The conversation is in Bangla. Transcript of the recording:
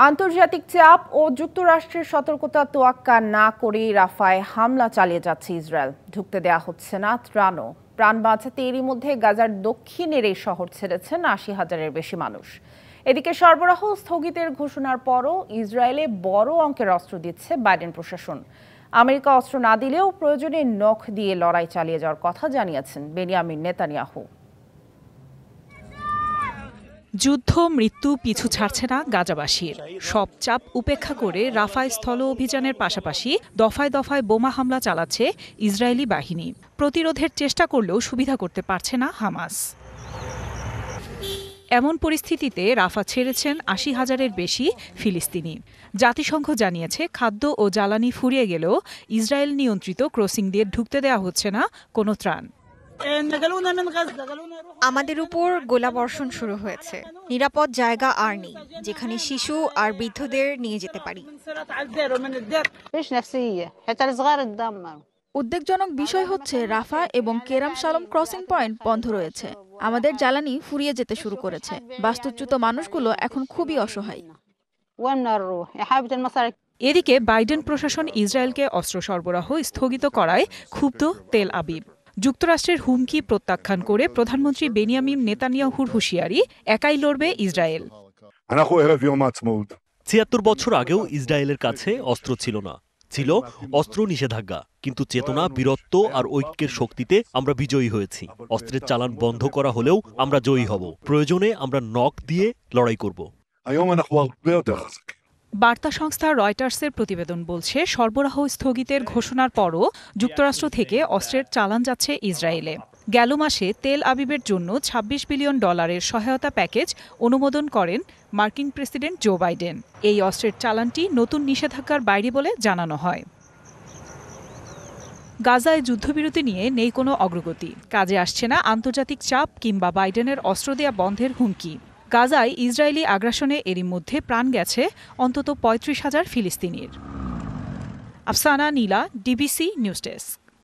আন্তর্জাতিক চাপ ও যুক্তরাষ্ট্রের সতর্কতা তোয়াক্কা না করেই রাফায় হামলা চালিয়ে যাচ্ছে ইসরায়েল। ঢুকতে দেয়া হচ্ছে না ত্রাণও। প্রাণ বাঁচাতে এরই মধ্যে গাজার দক্ষিণের এই শহর ছেড়েছেন ৮০,০০০-এর বেশি মানুষ। এদিকে সরবরাহ স্থগিতের ঘোষণার পরও ইসরায়েলে বড় অঙ্কের অস্ত্র দিচ্ছে বাইডেন প্রশাসন। আমেরিকা অস্ত্র না দিলেও প্রয়োজনে নখ দিয়ে লড়াই চালিয়ে যাওয়ার কথা জানিয়েছেন বেনিয়ামিন নেতানিয়াহু। যুদ্ধ মৃত্যু পিছু ছাড়ছে না গাজাবাসীর। সব চাপ উপেক্ষা করে রাফায় স্থল অভিযানের পাশাপাশি দফায় দফায় বোমা হামলা চালাচ্ছে ইসরায়েলি বাহিনী। প্রতিরোধের চেষ্টা করলেও সুবিধা করতে পারছে না হামাস। এমন পরিস্থিতিতে রাফা ছেড়েছেন ৮০,০০০-এর বেশি ফিলিস্তিনি। জাতিসংঘ জানিয়েছে খাদ্য ও জ্বালানি ফুরিয়ে গেলেও ইসরায়েল নিয়ন্ত্রিত ক্রসিং দিয়ে ঢুকতে দেওয়া হচ্ছে না কোনো ত্রাণ। আমাদের উপর গোলাবর্ষণ শুরু হয়েছে। নিরাপদ জায়গা আর নেই যেখানে শিশু আর বৃদ্ধদের নিয়ে যেতে পারি। উদ্বেগজনক বিষয় হচ্ছে রাফা এবং কেরাম শালম ক্রসিং পয়েন্ট বন্ধ রয়েছে। আমাদের জ্বালানি ফুরিয়ে যেতে শুরু করেছে। বাস্তুচ্যুত মানুষগুলো এখন খুবই অসহায়। এদিকে বাইডেন প্রশাসন ইসরায়েলকে অস্ত্র সরবরাহ স্থগিত করায় ক্ষুব্ধ তেল আবিব। যুক্তরাষ্ট্রের হুমকি প্রত্যাখ্যান করে প্রধানমন্ত্রী বেনিয়ামিন নেতানিয়াহুর হুঁশিয়ারি, একাই লড়বে ইসরায়েল। ৭৬ বছর আগেও ইসরায়েলের কাছে অস্ত্র ছিল না, ছিল অস্ত্র নিষেধাজ্ঞা। কিন্তু চেতনা, বীরত্ব আর ঐক্যের শক্তিতে আমরা বিজয়ী হয়েছি। অস্ত্রের চালান বন্ধ করা হলেও আমরা জয়ী হব। প্রয়োজনে আমরা নখ দিয়ে লড়াই করব। বার্তা সংস্থা রয়টার্সের প্রতিবেদন বলছে, সরবরাহ স্থগিতের ঘোষণার পরও যুক্তরাষ্ট্র থেকে অস্ত্রের চালান যাচ্ছে ইসরায়েলে। গেল মাসে তেল আবিবের জন্য $২৬ বিলিয়ন সহায়তা প্যাকেজ অনুমোদন করেন মার্কিন প্রেসিডেন্ট জো বাইডেন। এই অস্ত্রের চালানটি নতুন নিষেধাজ্ঞার বাইরে বলে জানানো হয়। গাজায় যুদ্ধবিরতি নিয়ে নেই কোনো অগ্রগতি। কাজে আসছে না আন্তর্জাতিক চাপ কিংবা বাইডেনের অস্ত্র দেয়া বন্ধের হুমকি। গাজায় ইসরায়েলি আগ্রাসনে এরই মধ্যে প্রাণ গেছে অন্তত ৩৫,০০০ ফিলিস্তিনির। আফসানা নীলা, ডিবিসি নিউজ ডেস্ক।